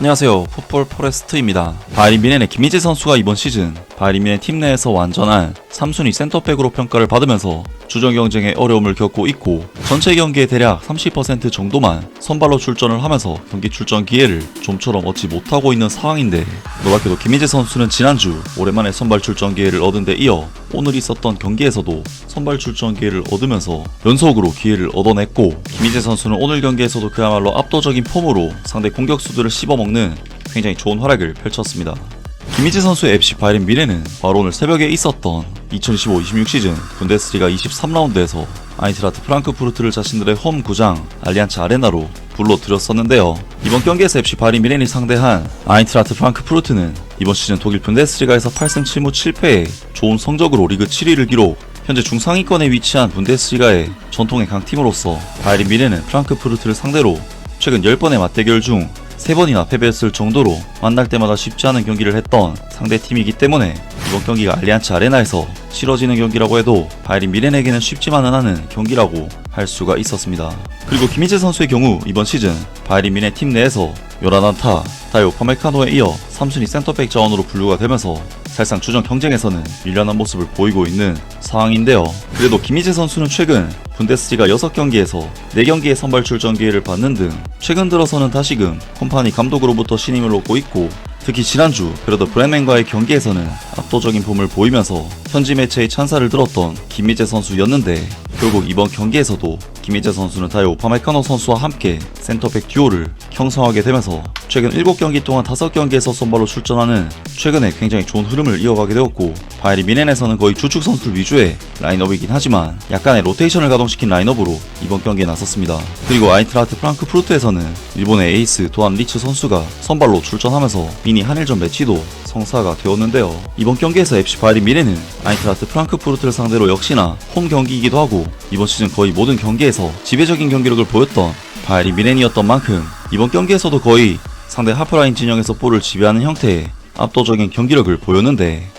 안녕하세요. 풋볼 포레스트입니다. 바이에른 뮌헨의 김희재 선수가 이번 시즌 바이에른 뮌헨 팀 내에서 완전한 3순위 센터백으로 평가를 받으면서 주전 경쟁에 어려움을 겪고 있고, 전체 경기의 대략 30% 정도만 선발로 출전을 하면서 경기 출전 기회를 좀처럼 얻지 못하고 있는 상황인데, 놀랍게도 김희재 선수는 지난주 오랜만에 선발 출전 기회를 얻은 데 이어 오늘 있었던 경기에서도 선발 출전 기회를 얻으면서 연속으로 기회를 얻어냈고, 김희재 선수는 오늘 경기에서도 그야말로 압도적인 폼으로 상대 공격수들을 씹어먹는 굉장히 좋은 활약을 펼쳤습니다. 김희재 선수의 FC 바이에른 뮌헨은 바로 오늘 새벽에 있었던 2025-26 시즌 분데스리가 23라운드에서 아인트라트 프랑크푸르트를 자신들의 홈 구장 알리안츠 아레나로 불러들였었는데요. 이번 경기에서 FC 바이에른 뮌헨이 상대한 아인트라트 프랑크푸르트는 이번 시즌 독일 분데스리가에서 8승 7무 7패의 좋은 성적으로 리그 7위를 기록, 현재 중상위권에 위치한 분데스리가의 전통의 강팀으로서 바이에른 뮌헨은 프랑크푸르트를 상대로 최근 10번의 맞대결 중 3번이나 패배했을 정도로 만날 때마다 쉽지 않은 경기를 했던 상대팀이기 때문에 이번 경기가 알리안츠 아레나에서 치러지는 경기라고 해도 바이에른 뮌헨에게는 쉽지만은 않은 경기라고 할 수가 있었습니다. 그리고 김희재 선수의 경우 이번 시즌 바이에른 뮌헨 팀 내에서 요라난타, 다이오 파메카노에 이어 3순위 센터백 자원으로 분류가 되면서 사실상 주전 경쟁에서는 밀려난 모습을 보이고 있는 상황인데요. 그래도 김희재 선수는 최근 분데스리가 6경기에서 4경기의 선발 출전 기회를 받는 등 최근 들어서는 다시금 콤파니 감독으로부터 신임을 얻고 있고, 특히 지난주 베르더 브레멘과의 경기에서는 압도적인 폼을 보이면서 현지 매체의 찬사를 들었던 김희재 선수였는데, 결국 이번 경기에서도 김희재 선수는 다이오 파메카노 선수와 함께 센터백 듀오를 형성하게 되면서 최근 7경기 동안 5경기에서 선발로 출전하는 최근에 굉장히 좋은 흐름을 이어가게 되었고, 바이에른 뮌헨에서는 거의 주축 선수들 위주의 라인업이긴 하지만 약간의 로테이션을 가동시킨 라인업으로 이번 경기에 나섰습니다. 그리고 아인트라트 프랑크푸르트에서는 일본의 에이스 도안 리츠 선수가 선발로 출전하면서 미니 한일전 매치도 성사가 되었는데요. 이번 경기에서 FC 바이에른 뮌헨은 아인트라트 프랑크푸르트를 상대로 역시나 홈 경기이기도 하고 이번 시즌 거의 모든 경기에서 지배적인 경기력을 보였던 바이에른 뮌헨이었던 만큼 이번 경기에서도 거의 상대 하프라인 진영에서 볼을 지배하는 형태의 압도적인 경기력을 보였는데,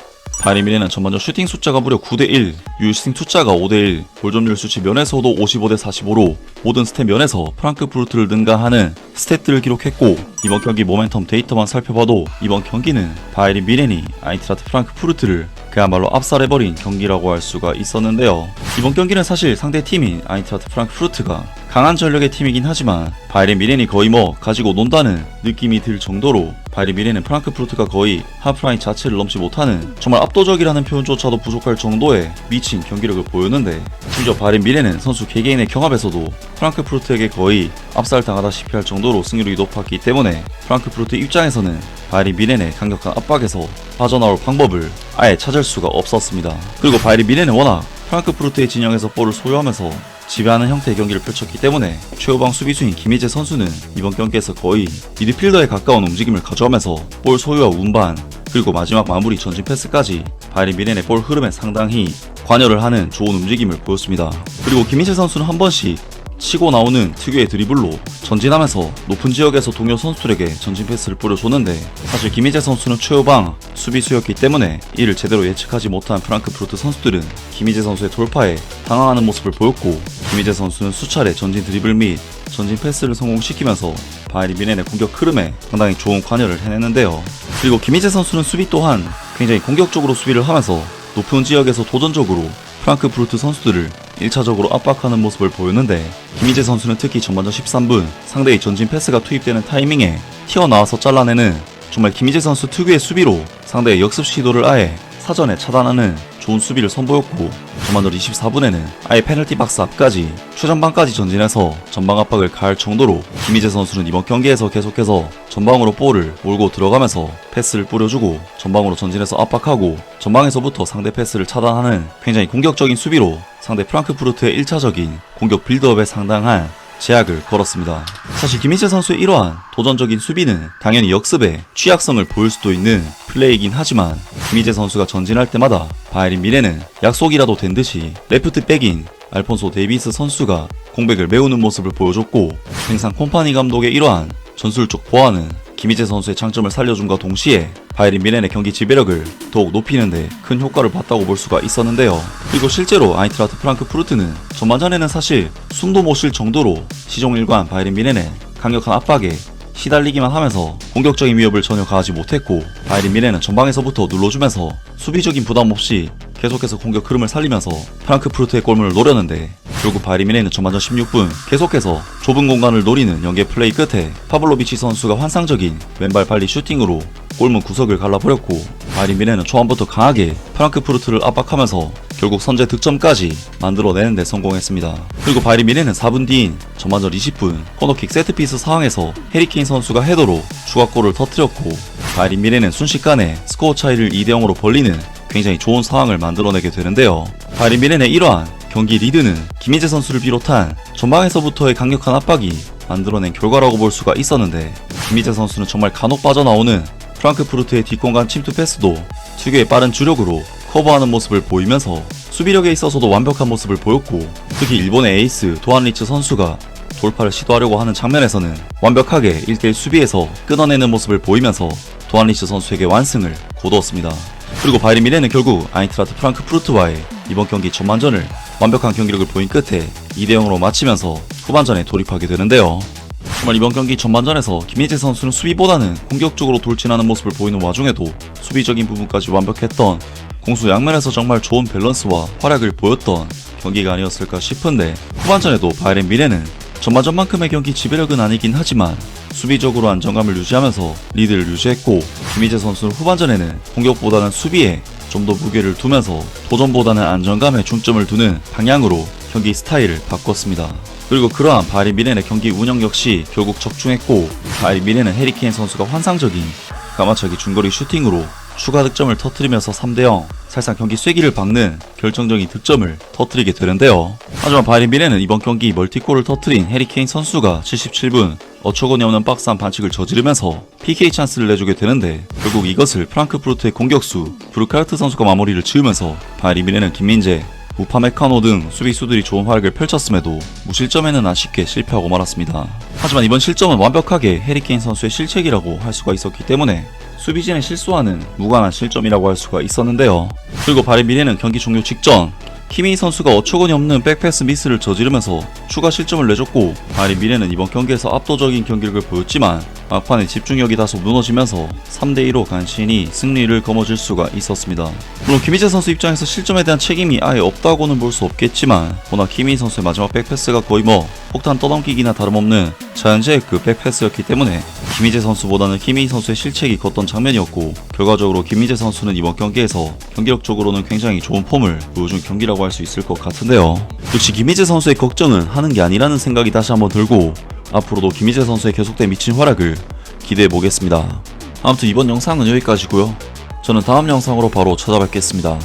바이에른 뮌헨은 전반전 슈팅 숫자가 무려 9대1, 유효슈팅 숫자가 5대1, 골점률 수치 면에서도 55대45로 모든 스탯 면에서 프랑크푸르트를 능가하는 스탯들을 기록했고, 이번 경기 모멘텀 데이터만 살펴봐도 이번 경기는 바이에른 뮌헨이 아인트라트 프랑크푸르트를 그야말로 압살해버린 경기라고 할 수가 있었는데요. 이번 경기는 사실 상대팀인 아인트라트 프랑크푸르트가 강한 전력의 팀이긴 하지만 바이에른 뮌헨이 거의 가지고 논다는 느낌이 들 정도로 바이에른 뮌헨은 프랑크푸르트가 거의 하프라인 자체를 넘지 못하는 정말 압도적이라는 표현조차도 부족할 정도의 미친 경기력을 보였는데, 심지어 바이에른 뮌헨은 선수 개개인의 경합에서도 프랑크푸르트에게 거의 압살당하다시피 할 정도로 승률이 높았기 때문에 프랑크푸르트 입장에서는 바이에른 뮌헨의 강력한 압박에서 빠져나올 방법을 아예 찾을 수가 없었습니다. 그리고 바이에른 뮌헨은 워낙 프랑크푸르트의 진영에서 볼을 소유하면서 지배하는 형태의 경기를 펼쳤기 때문에 최후방 수비수인 김희재 선수는 이번 경기에서 거의 미드필더에 가까운 움직임을 가져가면서 볼 소유와 운반, 그리고 마지막 마무리 전진 패스까지 바이에른 뮌헨의 볼 흐름에 상당히 관여를 하는 좋은 움직임을 보였습니다. 그리고 김희재 선수는 한 번씩 치고 나오는 특유의 드리블로 전진하면서 높은 지역에서 동료 선수들에게 전진 패스를 뿌려줬는데, 사실 김희재 선수는 최후방 수비수였기 때문에 이를 제대로 예측하지 못한 프랑크푸르트 선수들은 김희재 선수의 돌파에 당황하는 모습을 보였고, 김희재 선수는 수차례 전진 드리블 및 전진 패스를 성공시키면서 바이에른 뮌헨의 공격 흐름에 상당히 좋은 관여를 해냈는데요. 그리고 김희재 선수는 수비 또한 굉장히 공격적으로 수비를 하면서 높은 지역에서 도전적으로 프랑크푸르트 선수들을 1차적으로 압박하는 모습을 보였는데, 김희재 선수는 특히 전반전 13분 상대의 전진 패스가 투입되는 타이밍에 튀어나와서 잘라내는 정말 김희재 선수 특유의 수비로 상대의 역습 시도를 아예 사전에 차단하는 좋은 수비를 선보였고, 전반전 24분에는 아예 페널티 박스 앞까지 최전방까지 전진해서 전방 압박을 가할 정도로 김희재 선수는 이번 경기에서 계속해서 전방으로 볼을 몰고 들어가면서 패스를 뿌려주고 전방으로 전진해서 압박하고 전방에서부터 상대 패스를 차단하는 굉장히 공격적인 수비로 상대 프랑크푸르트의 1차적인 공격 빌드업에 상당한 제약을 걸었습니다. 사실 김희재 선수의 이러한 도전적인 수비는 당연히 역습에 취약성을 보일 수도 있는 플레이이긴 하지만, 김희재 선수가 전진할 때마다 바이에른 뮌헨은 약속이라도 된 듯이 레프트 백인 알폰소 데이비스 선수가 공백을 메우는 모습을 보여줬고, 행상 콤파니 감독의 이러한 전술적 보완은 김희재 선수의 장점을 살려준과 동시에 바이에른 뮌헨의 경기 지배력을 더욱 높이는데 큰 효과를 봤다고 볼 수가 있었는데요. 그리고 실제로 아인트라트 프랑크푸르트는 전반전에는 사실 숨도 못 쉴 정도로 시종일관 바이에른 뮌헨의 강력한 압박에 시달리기만 하면서 공격적인 위협을 전혀 가하지 못했고, 바이린 미네는 전방에서부터 눌러주면서 수비적인 부담 없이 계속해서 공격 흐름을 살리면서 프랑크푸르트의 골문을 노렸는데, 결국 바이린 미네는 전반전 16분 계속해서 좁은 공간을 노리는 연계 플레이 끝에 파블로비치 선수가 환상적인 왼발 발리 슈팅으로 골문 구석을 갈라버렸고, 바이린 미네는 초반부터 강하게 프랑크푸르트를 압박하면서 결국 선제 득점까지 만들어내는 데 성공했습니다. 그리고 바이린 미네는 4분 뒤인 전반전 20분 코너킥 세트피스 상황에서 해리케인 선수가 헤더로 추가골을 터뜨렸고, 바이린 미네는 순식간에 스코어 차이를 2대0으로 벌리는 굉장히 좋은 상황을 만들어내게 되는데요. 바이린 미네의 이러한 경기 리드는 김민재 선수를 비롯한 전방에서부터의 강력한 압박이 만들어낸 결과라고 볼 수가 있었는데, 김민재 선수는 정말 간혹 빠져나오는 프랑크푸르트의 뒷공간 침투 패스도 특유의 빠른 주력으로 커버하는 모습을 보이면서 수비력에 있어서도 완벽한 모습을 보였고, 특히 일본의 에이스 도안리츠 선수가 돌파를 시도하려고 하는 장면에서는 완벽하게 1대1 수비에서 끊어내는 모습을 보이면서 도안리츠 선수에게 완승을 거두었습니다. 그리고 바이린 미네는 결국 아인트라트 프랑크푸르트와의 이번 경기 전반전을 완벽한 경기력을 보인 끝에 2대0으로 마치면서 후반전에 돌입하게 되는데요. 정말 이번 경기 전반전에서 김민재 선수는 수비보다는 공격적으로 돌진하는 모습을 보이는 와중에도 수비적인 부분까지 완벽했던 공수 양면에서 정말 좋은 밸런스와 활약을 보였던 경기가 아니었을까 싶은데, 후반전에도 바이린 미네는 전반전만큼의 경기 지배력은 아니긴 하지만 수비적으로 안정감을 유지하면서 리드를 유지했고, 김민재 선수는 후반전에는 공격보다는 수비에 좀 더 무게를 두면서 도전보다는 안정감에 중점을 두는 방향으로 경기 스타일을 바꿨습니다. 그리고 그러한 바이린 미네의 경기 운영 역시 결국 적중했고, 바이린 미네는 해리케인 선수가 환상적인 가마차기 중거리 슈팅으로 추가 득점을 터뜨리면서 3대0 사실상 경기 쐐기를 박는 결정적인 득점을 터뜨리게 되는데요. 하지만 바이린 미네는 이번 경기 멀티골을 터뜨린 해리케인 선수가 77분 어처구니 없는 박스한 반칙을 저지르면서 PK 찬스를 내주게 되는데, 결국 이것을 프랑크푸르트의 공격수 브루카르트 선수가 마무리를 지으면서 바이린 미네는 김민재, 우파메카노 등 수비수들이 좋은 활약을 펼쳤음에도 무실점에는 아쉽게 실패하고 말았습니다. 하지만 이번 실점은 완벽하게 해리케인 선수의 실책이라고 할 수가 있었기 때문에 수비진의 실수와는 무관한 실점이라고 할 수가 있었는데요. 그리고 바이린 미네는 경기 종료 직전 키미 선수가 어처구니 없는 백패스 미스를 저지르면서 추가 실점을 내줬고, 바이린 미네는 이번 경기에서 압도적인 경기력을 보였지만 막판에 집중력이 다소 무너지면서 3대2로 간신히 승리를 거머쥘 수가 있었습니다. 물론 김민재 선수 입장에서 실점에 대한 책임이 아예 없다고는 볼 수 없겠지만, 워낙 키미 선수의 마지막 백패스가 거의 폭탄 떠넘기기나 다름없는 자연재해급 백패스였기 때문에 김민재 선수보다는 키미 선수의 실책이 컸던 장면이었고, 결과적으로 김민재 선수는 이번 경기에서 경기력적으로는 굉장히 좋은 폼을 보여준 경기라고 할 수 있을 것 같은데요. 역시 김민재 선수의 걱정은 하는 게 아니라는 생각이 다시 한번 들고, 앞으로도 김민재 선수의 계속된 미친 활약을 기대해 보겠습니다. 아무튼 이번 영상은 여기까지고요. 저는 다음 영상으로 바로 찾아뵙겠습니다.